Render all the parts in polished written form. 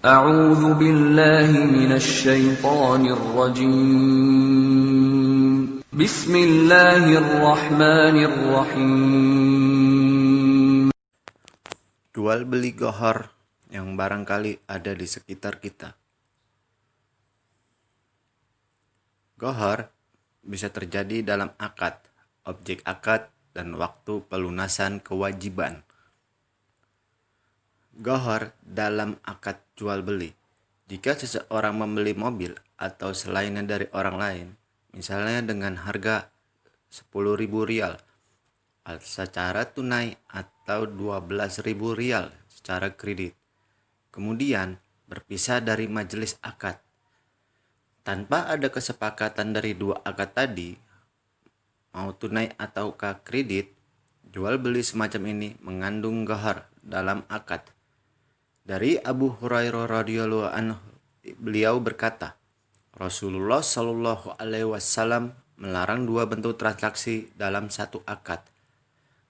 أعوذ بالله من الشيطان الرجيم بسم الله الرحمن الرحيم. Jual beli gohor yang barangkali ada di sekitar kita. Gohor bisa terjadi dalam akad, objek akad, dan waktu pelunasan kewajiban. Gohor dalam akad jual beli. Jika seseorang membeli mobil atau selainnya dari orang lain, misalnya dengan harga 10.000 rial secara tunai atau 12.000 rial secara kredit, kemudian berpisah dari majelis akad tanpa ada kesepakatan dari dua akad tadi, mau tunai ataukah kredit, jual beli semacam ini mengandung gohor dalam akad. Dari Abu Hurairah radhiyallahu anhu, beliau berkata, Rasulullah Shallallahu alaihi wasallam melarang dua bentuk transaksi dalam satu akad.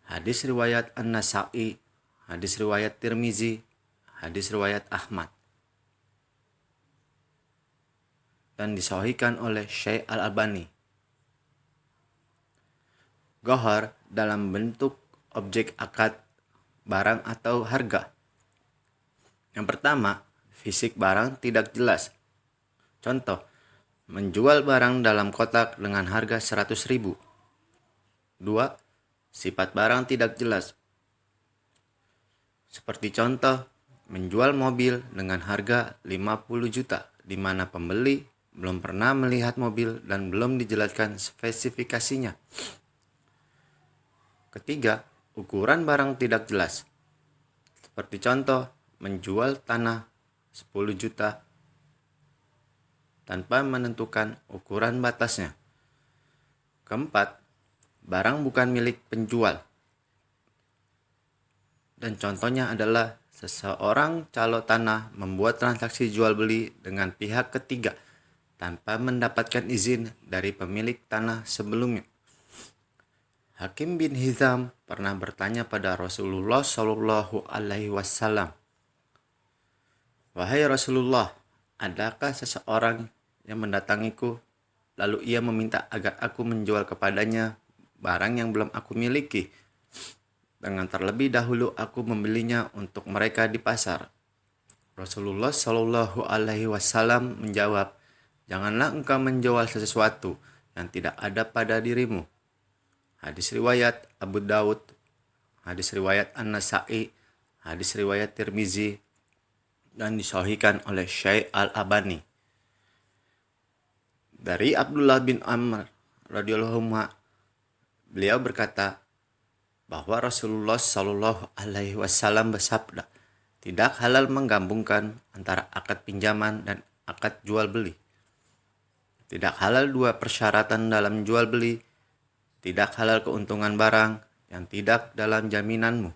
Hadis riwayat An-Nasa'i, hadis riwayat Tirmizi, hadis riwayat Ahmad, dan disahihkan oleh Syekh Al-Albani. Gohor dalam bentuk objek akad, barang atau harga. Yang pertama, fisik barang tidak jelas. Contoh, menjual barang dalam kotak dengan harga 100.000. 2. Sifat barang tidak jelas. Seperti contoh, menjual mobil dengan harga 50 juta, di mana pembeli belum pernah melihat mobil dan belum dijelaskan spesifikasinya. Ketiga, ukuran barang tidak jelas. Seperti contoh, menjual tanah 10 juta tanpa menentukan ukuran batasnya. Keempat, barang bukan milik penjual. Dan contohnya adalah seseorang calo tanah membuat transaksi jual beli dengan pihak ketiga tanpa mendapatkan izin dari pemilik tanah sebelumnya. Hakim bin Hizam pernah bertanya pada Rasulullah Shallallahu alaihi wasallam, "Wahai Rasulullah, adakah seseorang yang mendatangiku, lalu ia meminta agar aku menjual kepadanya barang yang belum aku miliki, dengan terlebih dahulu aku membelinya untuk mereka di pasar?" Rasulullah Shallallahu alaihi wasallam menjawab, "Janganlah engkau menjual sesuatu yang tidak ada pada dirimu." Hadis riwayat Abu Daud, hadis riwayat An-Nasa'i, hadis riwayat Tirmizi, dan disahihkan oleh Syekh Al-Albani. Dari Abdullah bin Amr radhiyallahu anhu, beliau berkata bahwa Rasulullah Shallallahu alaihi wasallam bersabda, "Tidak halal menggabungkan antara akad pinjaman dan akad jual beli. Tidak halal dua persyaratan dalam jual beli. Tidak halal keuntungan barang yang tidak dalam jaminanmu.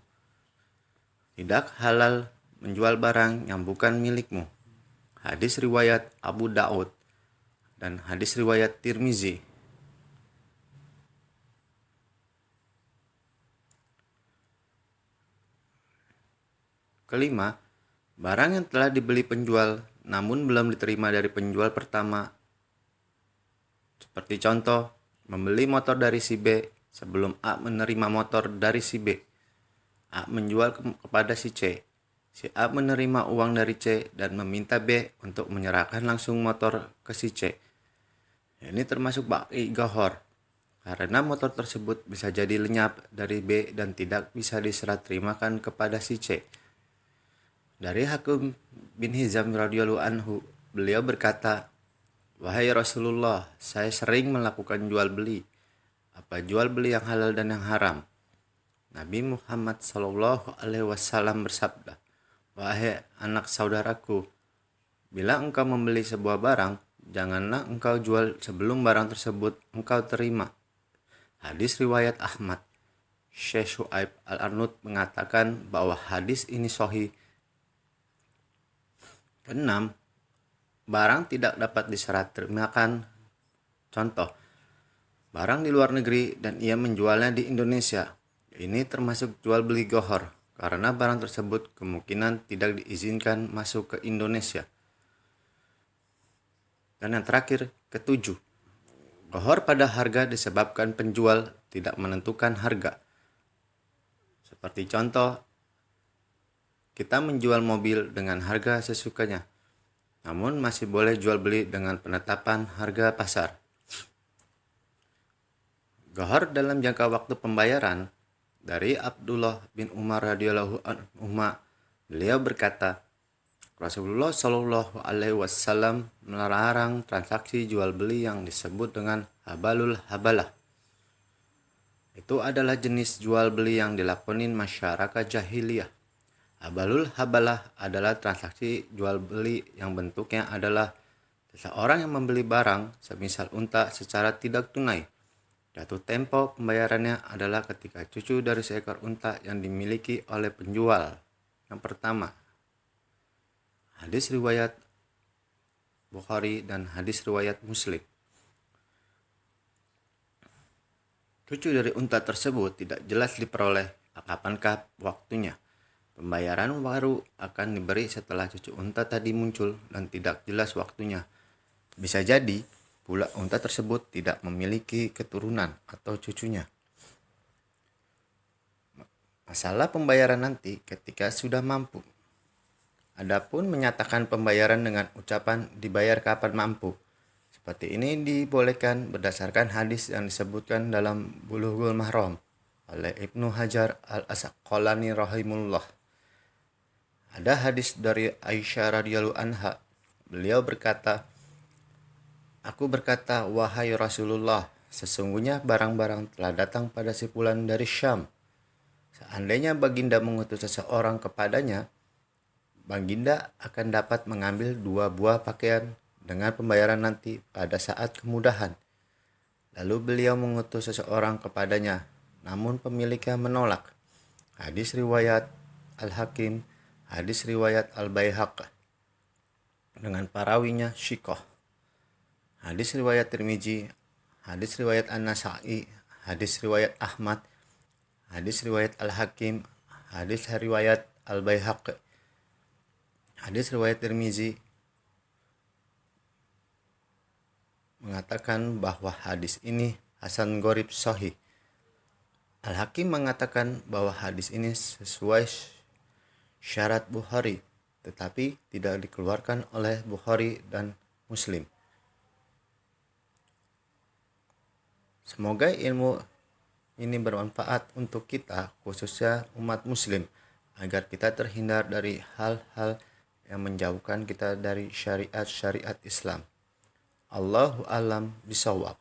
Tidak halal menjual barang yang bukan milikmu." Hadis riwayat Abu Daud dan hadis riwayat Tirmizi. Kelima, barang yang telah dibeli penjual namun belum diterima dari penjual pertama. Seperti contoh, membeli motor dari si B sebelum A menerima motor dari si B. A menjual kepada si C. Si A menerima uang dari C dan meminta B untuk menyerahkan langsung motor ke si C. Ini termasuk bai'ah gohor, karena motor tersebut bisa jadi lenyap dari B dan tidak bisa diserah terimakan kepada si C. Dari Hakim bin Hizam radhiyallahu anhu, beliau berkata, "Wahai Rasulullah, saya sering melakukan jual beli. Apa jual beli yang halal dan yang haram?" Nabi Muhammad Shallallahu alaihi wasallam bersabda, "Wahai anak saudaraku, bila engkau membeli sebuah barang, janganlah engkau jual sebelum barang tersebut engkau terima." Hadis riwayat Ahmad. Syekh Shu'aib Al-Arnaud mengatakan bahwa hadis ini sahih. Keenam, barang tidak dapat diserah terimakan. Contoh, barang di luar negeri dan ia menjualnya di Indonesia. Ini termasuk jual beli gohor, karena barang tersebut kemungkinan tidak diizinkan masuk ke Indonesia. Dan yang terakhir, ketujuh, gohor pada harga disebabkan penjual tidak menentukan harga. Seperti contoh, kita menjual mobil dengan harga sesukanya, namun masih boleh jual beli dengan penetapan harga pasar. Gohor dalam jangka waktu pembayaran. Dari Abdullah bin Umar radhiyallahu anhu, beliau berkata, Rasulullah Shallallahu alaihi wasallam melarang transaksi jual beli yang disebut dengan habalul habalah. Itu adalah jenis jual beli yang dilakonin masyarakat jahiliyah. Habalul habalah adalah transaksi jual beli yang bentuknya adalah seseorang yang membeli barang semisal unta secara tidak tunai. Jatuh tempo pembayarannya adalah ketika cucu dari seekor unta yang dimiliki oleh penjual. Yang pertama, hadis riwayat Bukhari dan hadis riwayat Muslim. Cucu dari unta tersebut tidak jelas diperoleh kapankah waktunya. Pembayaran baru akan diberi setelah cucu unta tadi muncul dan tidak jelas waktunya. Bisa jadi pula unta tersebut tidak memiliki keturunan atau cucunya. Masalah pembayaran nanti ketika sudah mampu. Adapun menyatakan pembayaran dengan ucapan dibayar kapan mampu. Seperti ini dibolehkan berdasarkan hadis yang disebutkan dalam Bulughul Maram oleh Ibnu Hajar al-Asqalani rahimullah. Ada hadis dari Aisyah radhiyallahu anha. Beliau berkata, Aku berkata, wahai Rasulullah, sesungguhnya barang-barang telah datang pada si fulan dari Syam. Seandainya baginda mengutus seseorang kepadanya, baginda akan dapat mengambil 2 buah pakaian dengan pembayaran nanti pada saat kemudahan. Lalu beliau mengutus seseorang kepadanya, namun pemiliknya menolak. Hadis riwayat Al-Hakim, hadis riwayat Al-Baihaqi dengan parawinya Syikoh. Hadis riwayat Tirmizi, hadis riwayat An-Nasa'i, hadis riwayat Ahmad, hadis riwayat Al-Hakim, hadis riwayat Al-Baihaqi. Hadis riwayat Tirmizi mengatakan bahwa hadis ini hasan gharib sahih. Al-Hakim mengatakan bahwa hadis ini sesuai syarat Bukhari, tetapi tidak dikeluarkan oleh Bukhari dan Muslim. Semoga ilmu ini bermanfaat untuk kita, khususnya umat muslim, agar kita terhindar dari hal-hal yang menjauhkan kita dari syariat-syariat Islam. Allahu a'lam bishawab.